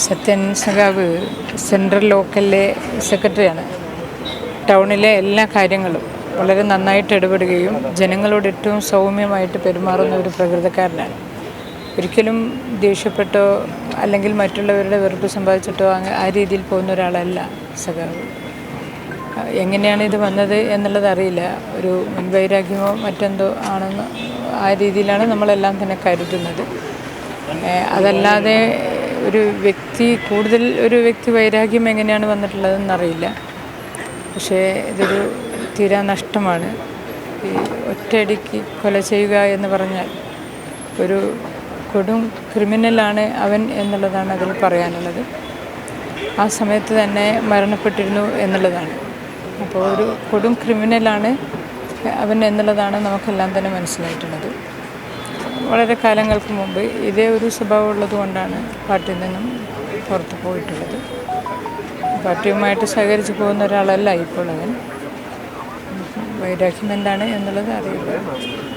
സത്യൻ സഖാവ് സെൻട്രൽ ലോക്കലിലെ സെക്രട്ടറിയാണ്. ടൗണിലെ എല്ലാ കാര്യങ്ങളും വളരെ നന്നായിട്ട് ഇടപെടുകയും ജനങ്ങളോട് ഏറ്റവും സൗമ്യമായിട്ട് പെരുമാറുന്ന ഒരു പ്രകൃതക്കാരനാണ്. ഒരിക്കലും ദേഷ്യപ്പെട്ടോ അല്ലെങ്കിൽ മറ്റുള്ളവരുടെ വെറുപ്പ് സമ്പാദിച്ചിട്ടോ ആ രീതിയിൽ പോകുന്ന ഒരാളല്ല സഖാവ്. എങ്ങനെയാണ് ഇത് വന്നത് എന്നുള്ളത് അറിയില്ല. ഒരു മുൻവൈരാഗ്യമോ മറ്റെന്തോ ആണെന്ന് ആ രീതിയിലാണ് നമ്മളെല്ലാം തന്നെ കരുതുന്നത്. അതല്ലാതെ കൂടുതൽ ഒരു വ്യക്തി വൈരാഗ്യം എങ്ങനെയാണ് വന്നിട്ടുള്ളതെന്നറിയില്ല. പക്ഷേ ഇതൊരു തീരാ നഷ്ടമാണ്. ഈ ഒറ്റയടിക്ക് കൊല ചെയ്യുക എന്ന് പറഞ്ഞാൽ ഒരു കൊടും ക്രിമിനലാണ് അവൻ എന്നുള്ളതാണ് അതിൽ പറയാനുള്ളത്. ആ സമയത്ത് തന്നെ മരണപ്പെട്ടിരുന്നു എന്നുള്ളതാണ്. അപ്പോൾ ഒരു കൊടും ക്രിമിനലാണ് അവൻ എന്നുള്ളതാണ് നമുക്കെല്ലാം തന്നെ മനസ്സിലായിട്ടുള്ളത്. വളരെ കാലങ്ങൾക്ക് മുമ്പ് ഇതേ ഒരു സ്വഭാവം ഉള്ളത് കൊണ്ടാണ് പാർട്ടിയിൽ നിന്നും പുറത്തു പോയിട്ടുള്ളത്. പാർട്ടിയുമായിട്ട് സഹകരിച്ച് പോകുന്ന ഒരാളല്ല ഇപ്പോൾ അവൻ. വൈരാഗ്യം എന്താണ് എന്നുള്ളത് അറിയില്ല.